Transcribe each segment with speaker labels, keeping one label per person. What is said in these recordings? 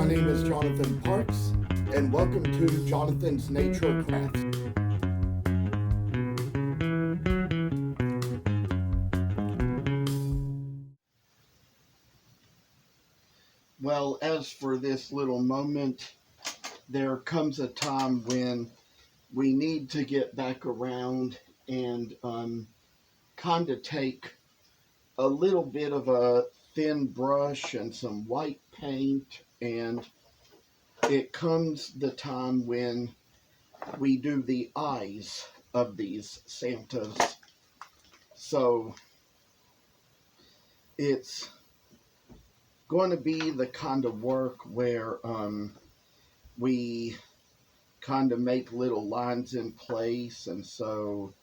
Speaker 1: My name is Jonathan Parks, and welcome to Jonathan's Nature Crafts. Well, as for this little moment, there comes a time when we need to get back around and kind of take a little bit of a thin brush and some white paint, and it comes the time when we do the eyes of these Santas. So it's going to be the kind of work where we kind of make little lines in place. And so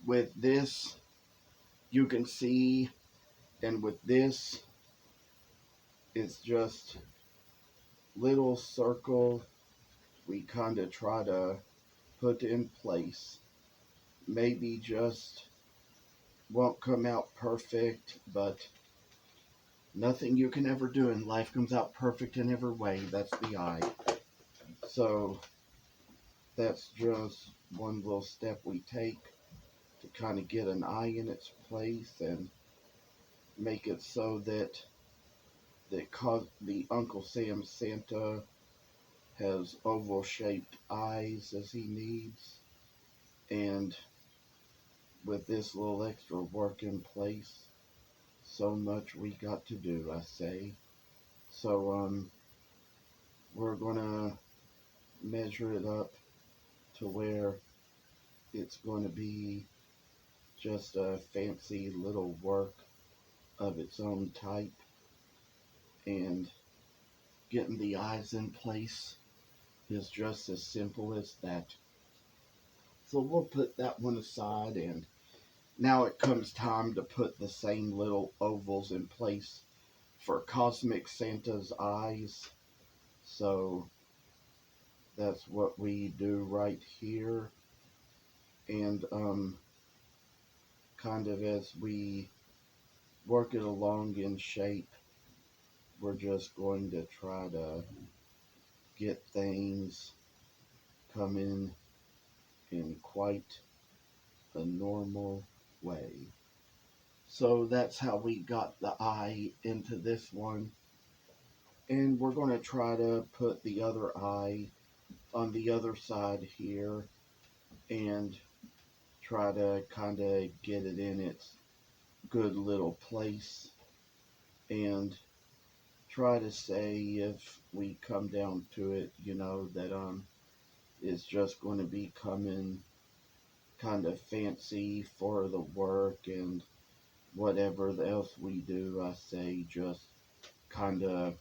Speaker 1: with this, you can see, and with this, it's just little circle we kind of try to put in place. Maybe just won't come out perfect, but nothing you can ever do in life comes out perfect in every way. That's the eye. So that's just one little step we take to kind of get an eye in its place and make it so that the Uncle Sam Santa has oval shaped eyes as he needs. And with this little extra work in place, so much we got to do, I say. So we're gonna measure it up to where it's going to be just a fancy little work of its own type, and getting the eyes in place is just as simple as that. So we'll put that one aside, and now it comes time to put the same little ovals in place for Cosmic Santa's eyes. So that's what we do right here. And kind of as we work it along in shape, we're just going to try to get things coming in quite a normal way. So that's how we got the eye into this one. And we're going to try to put the other eye on the other side here and try to kind of get it in its good little place, and try to say, if we come down to it, that it's just going to be coming kind of fancy for the work, and whatever else we do, I say just kind of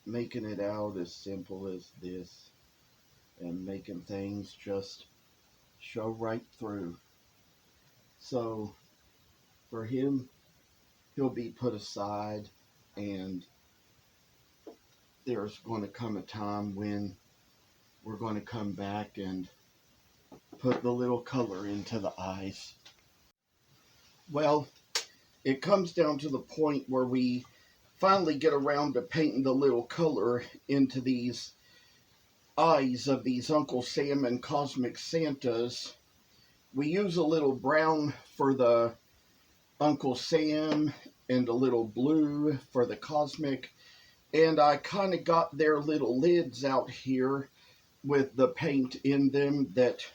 Speaker 1: making it out as simple as this and making things just show right through. So for him, he'll be put aside, and there's going to come a time when we're going to come back and put the little color into the eyes. Well, it comes down to the point where we finally get around to painting the little color into these eyes of these Uncle Sam and Cosmic Santas. We use a little brown for the Uncle Sam and a little blue for the Cosmic. And I kind of got their little lids out here with the paint in them, that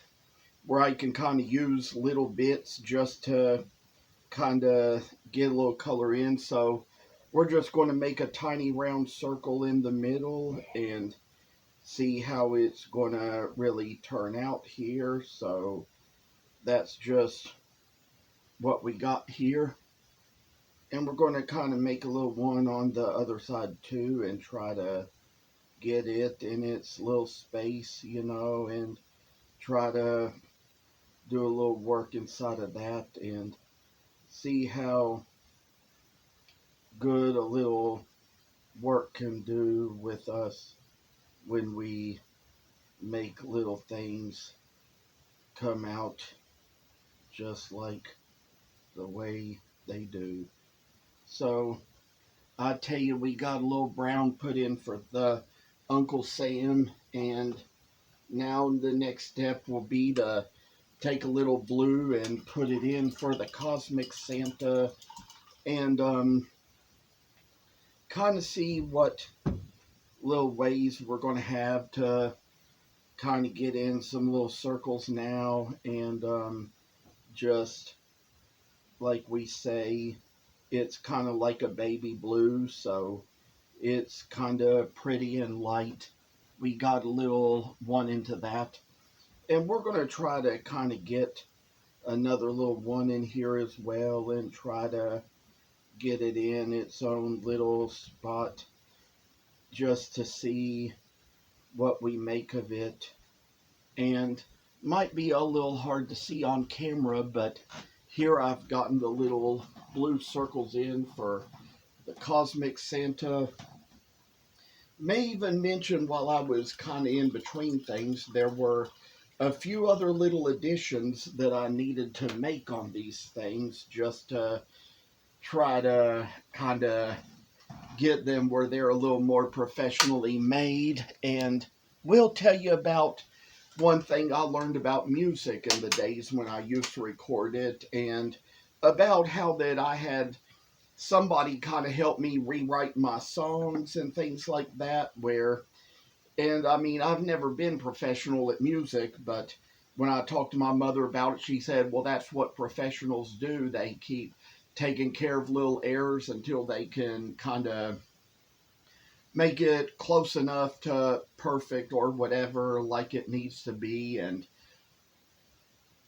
Speaker 1: where I can kind of use little bits just to kind of get a little color in. So we're just going to make a tiny round circle in the middle and see how it's going to really turn out here. So that's just what we got here. And we're going to kind of make a little one on the other side too, and try to get it in its little space, and try to do a little work inside of that and see how good a little work can do with us when we make little things come out just like the way they do. So I tell you, we got a little brown put in for the Uncle Sam, and now the next step will be to take a little blue and put it in for the Cosmic Santa, and kind of see what little ways we're going to have to kind of get in some little circles now, and just like we say, it's kind of like a baby blue, so it's kind of pretty and light. We got a little one into that, and we're going to try to kind of get another little one in here as well, and try to get it in its own little spot just to see what we make of it. And might be a little hard to see on camera, but here I've gotten the little blue circles in for the Cosmic Santa. May even mention, while I was kind of in between things, there were a few other little additions that I needed to make on these things, just to try to kind of get them where they're a little more professionally made. And we'll tell you about one thing I learned about music in the days when I used to record it, and about how that I had somebody kind of help me rewrite my songs and things like that, and I mean, I've never been professional at music, but when I talked to my mother about it, she said, well, that's what professionals do. They keep taking care of little errors until they can kind of make it close enough to perfect or whatever, like it needs to be. And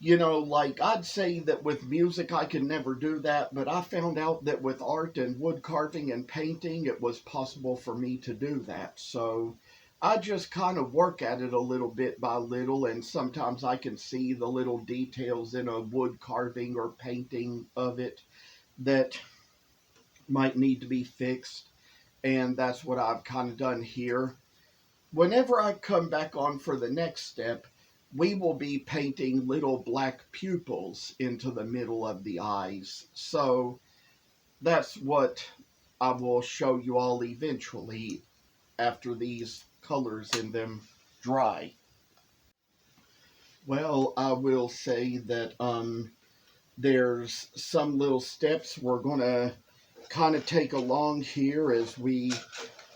Speaker 1: like, I'd say that with music I could never do that, but I found out that with art and wood carving and painting, it was possible for me to do that. So I just kind of work at it a little bit by little, and sometimes I can see the little details in a wood carving or painting of it that might need to be fixed, and that's what I've kind of done here. Whenever I come back on for the next step, we will be painting little black pupils into the middle of the eyes. So that's what I will show you all eventually after these colors in them dry. Well, I will say that there's some little steps we're going to kind of take along here as we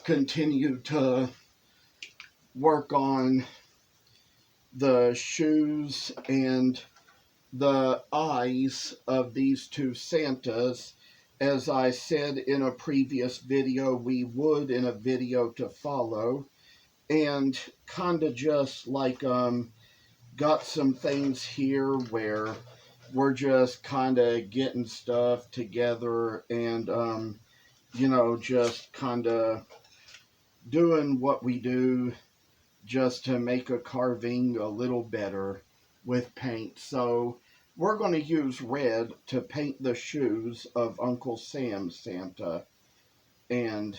Speaker 1: continue to work on the shoes and the eyes of these two Santas. As I said in a previous video, we would in a video to follow, and kind of just like got some things here where we're just kind of getting stuff together, and just kind of doing what we do just to make a carving a little better with paint. So we're going to use red to paint the shoes of Uncle Sam's Santa, and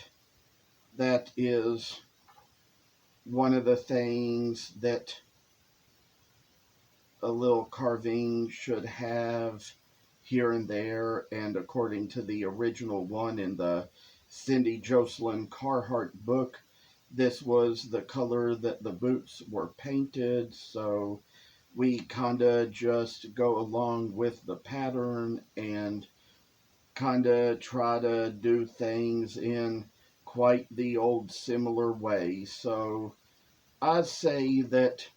Speaker 1: that is one of the things that a little carving should have here and there. And according to the original one in the Cindy Jocelyn Carhart book, this was the color that the boots were painted. So we kind of just go along with the pattern and kind of try to do things in quite the old similar way. So I'd say that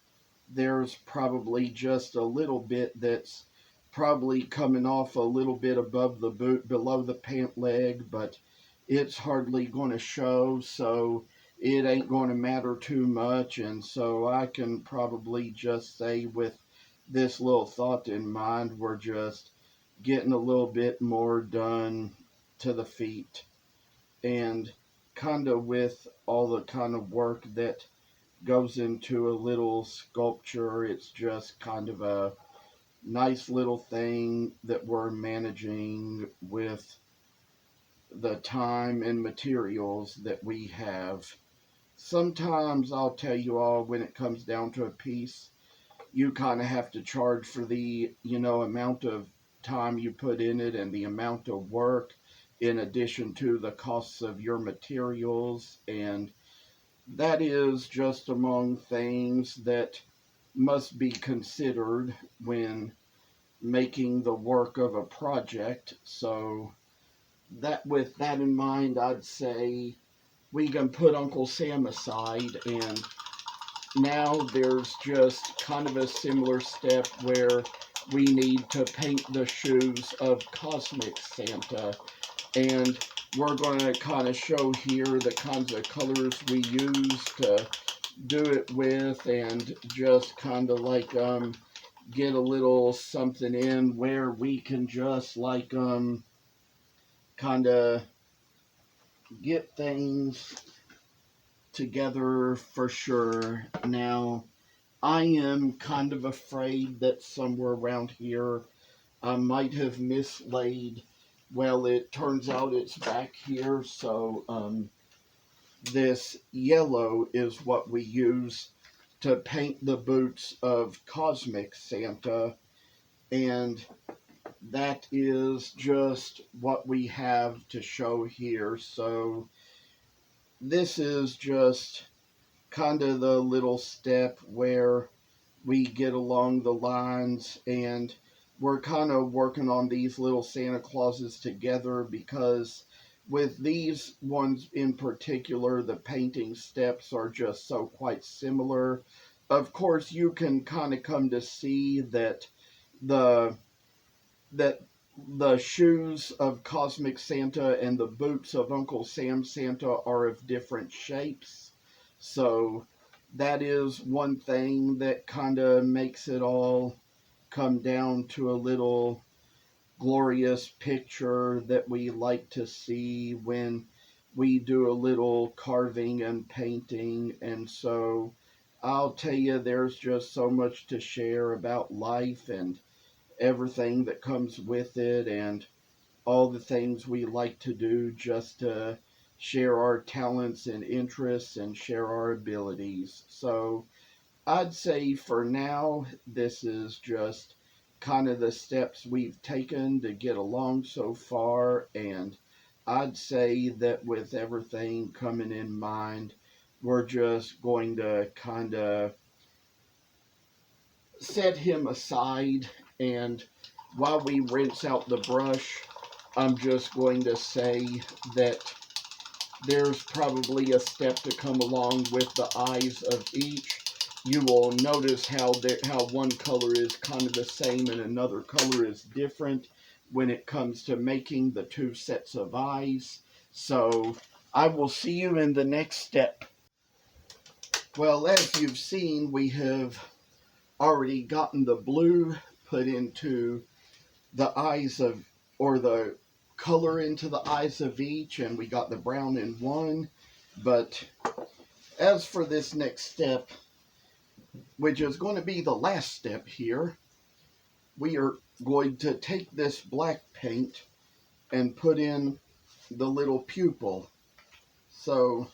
Speaker 1: there's probably just a little bit that's probably coming off a little bit above the boot, below the pant leg, but it's hardly going to show, so it ain't going to matter too much. And so I can probably just say, with this little thought in mind, we're just getting a little bit more done to the feet, and kind of with all the kind of work that goes into a little sculpture. It's just kind of a nice little thing that we're managing with the time and materials that we have. Sometimes I'll tell you all, when it comes down to a piece, you kind of have to charge for the, amount of time you put in it and the amount of work. in addition to the costs of your materials, and that is just among things that must be considered when making the work of a project. So that, with that in mind, I'd say we can put Uncle Sam aside, and now there's just kind of a similar step where we need to paint the shoes of Cosmic Santa. And we're going to kind of show here the kinds of colors we use to do it with, and just kind of like get a little something in where we can just like kind of get things together for sure. Now, I am kind of afraid that somewhere around here I might have mislaid. Well, it turns out it's back here, so this yellow is what we use to paint the boots of Cosmic Santa, and that is just what we have to show here. So this is just kind of the little step where we get along the lines, and we're kind of working on these little Santa Clauses together, because with these ones in particular, the painting steps are just so quite similar. Of course, you can kind of come to see that the that the shoes of Cosmic Santa and the boots of Uncle Sam Santa are of different shapes. So that is one thing that kind of makes it all come down to a little glorious picture that we like to see when we do a little carving and painting. And so I'll tell you, there's just so much to share about life and everything that comes with it, and all the things we like to do just to share our talents and interests and share our abilities. So I'd say for now, this is just kind of the steps we've taken to get along so far, and I'd say that with everything coming in mind, we're just going to kind of set him aside, and while we rinse out the brush, I'm just going to say that there's probably a step to come along with the eyes of each. You will notice how one color is kind of the same and another color is different when it comes to making the two sets of eyes. So I will see you in the next step. Well, as you've seen, we have already gotten the blue put into the eyes of, or the color into the eyes of each, and we got the brown in one. But as for this next step, which is going to be the last step here, we are going to take this black paint and put in the little pupil. So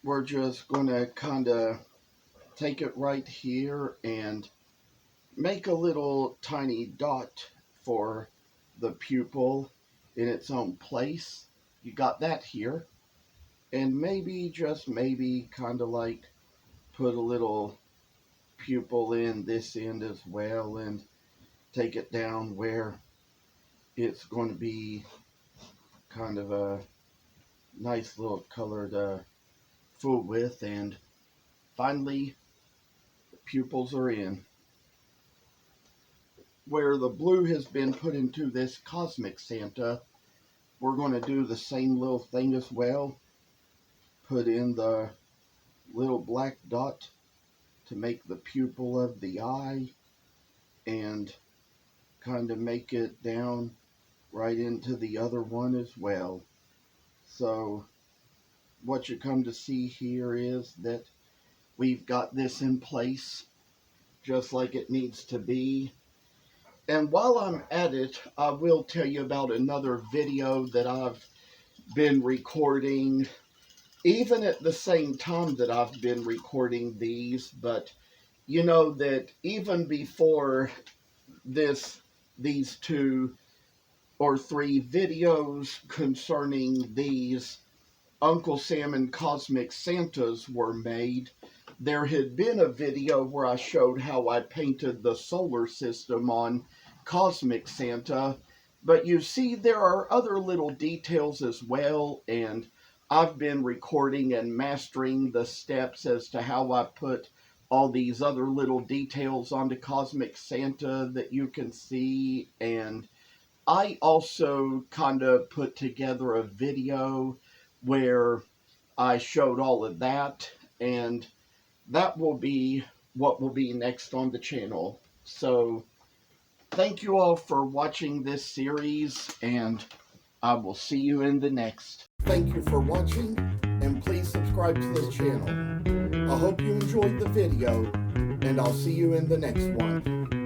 Speaker 1: we're just going to kind of take it right here and make a little tiny dot for the pupil in its own place. You got that here. And maybe, just maybe, kind of like put a little pupil in this end as well, and take it down where it's going to be kind of a nice little color to fool with. And finally, the pupils are in. Where the blue has been put into this Cosmic Santa, we're going to do the same little thing as well. Put in the little black dot to make the pupil of the eye, and kind of make it down right into the other one as well. So what you come to see here is that we've got this in place just like it needs to be. And while I'm at it, I will tell you about another video that I've been recording, even at the same time that I've been recording these. But you know that even before these two, or 3 videos concerning these Uncle Sam and Cosmic Santas were made. There had been a video where I showed how I painted the solar system on Cosmic Santa, but you see there are other little details as well, and I've been recording and mastering the steps as to how I put all these other little details onto Cosmic Santa that you can see. And I also kind of put together a video where I showed all of that, and that will be what will be next on the channel. So thank you all for watching this series, and I will see you in the next. Thank you for watching, and please subscribe to this channel. I hope you enjoyed the video, and I'll see you in the next one.